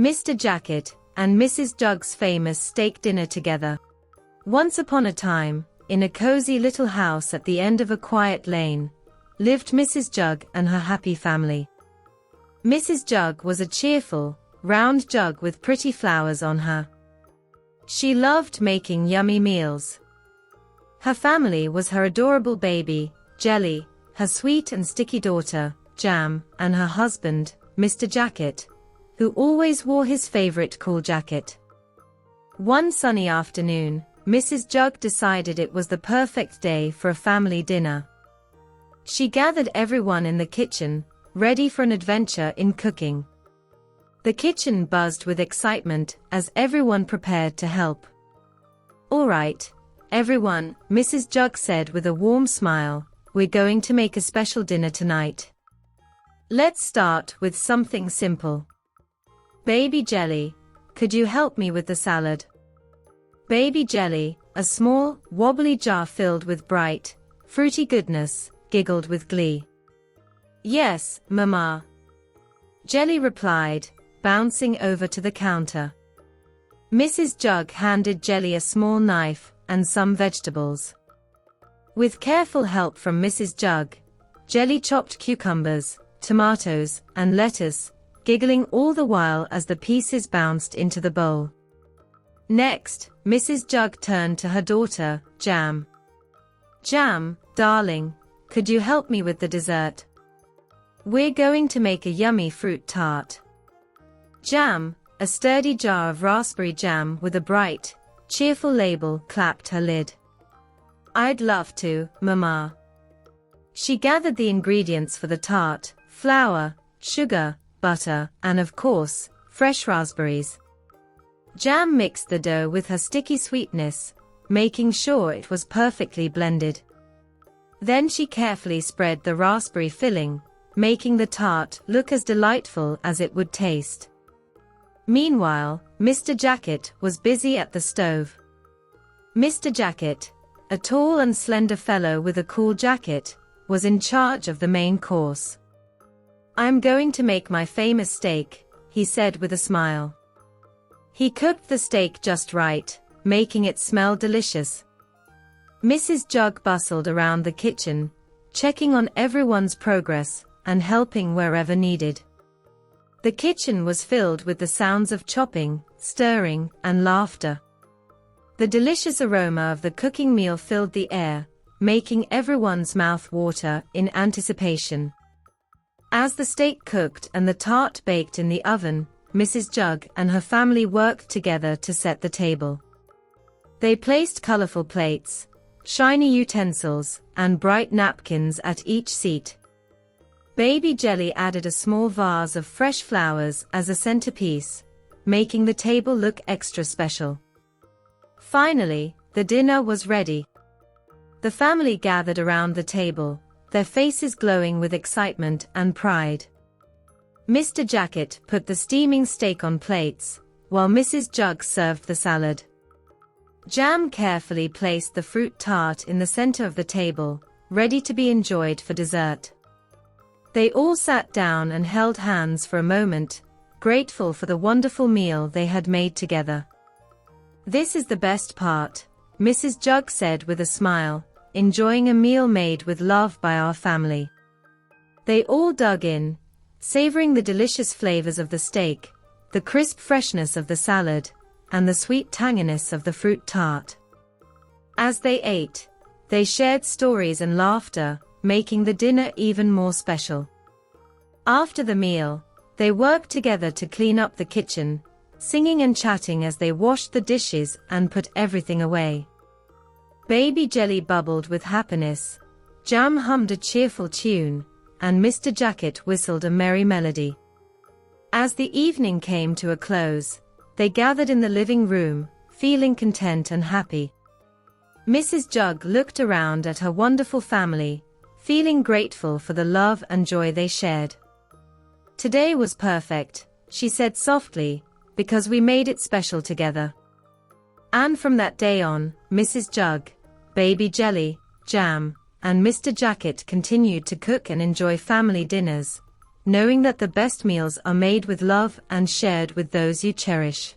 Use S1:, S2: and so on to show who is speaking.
S1: Mr. Jacket and Mrs. Jug's famous steak dinner together. Once upon a time, in a cozy little house at the end of a quiet lane, lived Mrs. Jug and her happy family. Mrs. Jug was a cheerful, round jug with pretty flowers on her. She loved making yummy meals. Her family was her adorable baby, Jelly, her sweet and sticky daughter, Jam, and her husband, Mr. Jacket, who always wore his favorite cool jacket. One sunny afternoon, Mrs. Jug decided it was the perfect day for a family dinner. She gathered everyone in the kitchen, ready for an adventure in cooking. The kitchen buzzed with excitement as everyone prepared to help. "All right, everyone," Mrs. Jug said with a warm smile, "we're going to make a special dinner tonight. Let's start with something simple. Baby Jelly, could you help me with the salad?" Baby Jelly, a small, wobbly jar filled with bright, fruity goodness, giggled with glee. "Yes, Mama," Jelly replied, bouncing over to the counter. Mrs. Jug handed Jelly a small knife and some vegetables. With careful help from Mrs. Jug, Jelly chopped cucumbers, tomatoes, and lettuce, giggling all the while as the pieces bounced into the bowl. Next, Mrs. Jug turned to her daughter, Jam. "Jam, darling, could you help me with the dessert? We're going to make a yummy fruit tart." Jam, a sturdy jar of raspberry jam with a bright, cheerful label, clapped her lid. "I'd love to, Mama." She gathered the ingredients for the tart: flour, sugar, butter, and of course, fresh raspberries. Jam mixed the dough with her sticky sweetness, making sure it was perfectly blended. Then she carefully spread the raspberry filling, making the tart look as delightful as it would taste. Meanwhile, Mr. Jacket was busy at the stove. Mr. Jacket, a tall and slender fellow with a cool jacket, was in charge of the main course. "I'm going to make my famous steak," he said with a smile. He cooked the steak just right, making it smell delicious. Mrs. Jug bustled around the kitchen, checking on everyone's progress and helping wherever needed. The kitchen was filled with the sounds of chopping, stirring, and laughter. The delicious aroma of the cooking meal filled the air, making everyone's mouth water in anticipation. As the steak cooked and the tart baked in the oven, Mrs. Jug and her family worked together to set the table. They placed colorful plates, shiny utensils, and bright napkins at each seat. Baby Jelly added a small vase of fresh flowers as a centerpiece, making the table look extra special. Finally, the dinner was ready. The family gathered around the table, their faces glowing with excitement and pride. Mr. Jacket put the steaming steak on plates, while Mrs. Jug served the salad. Jam carefully placed the fruit tart in the center of the table, ready to be enjoyed for dessert. They all sat down and held hands for a moment, grateful for the wonderful meal they had made together. "This is the best part," Mrs. Jug said with a smile, enjoying a meal made with love by our family. They all dug in, savoring the delicious flavors of the steak, the crisp freshness of the salad, and the sweet tanginess of the fruit tart. As they ate, they shared stories and laughter, making the dinner even more special. After the meal, they worked together to clean up the kitchen, singing and chatting as they washed the dishes and put everything away. Baby Jelly bubbled with happiness, Jam hummed a cheerful tune, and Mr. Jacket whistled a merry melody. As the evening came to a close, they gathered in the living room, feeling content and happy. Mrs. Jug looked around at her wonderful family, feeling grateful for the love and joy they shared. "Today was perfect," she said softly, "because we made it special together." And from that day on, Mrs. Jug, Baby Jelly, Jam, and Mr. Jacket continued to cook and enjoy family dinners, knowing that the best meals are made with love and shared with those you cherish.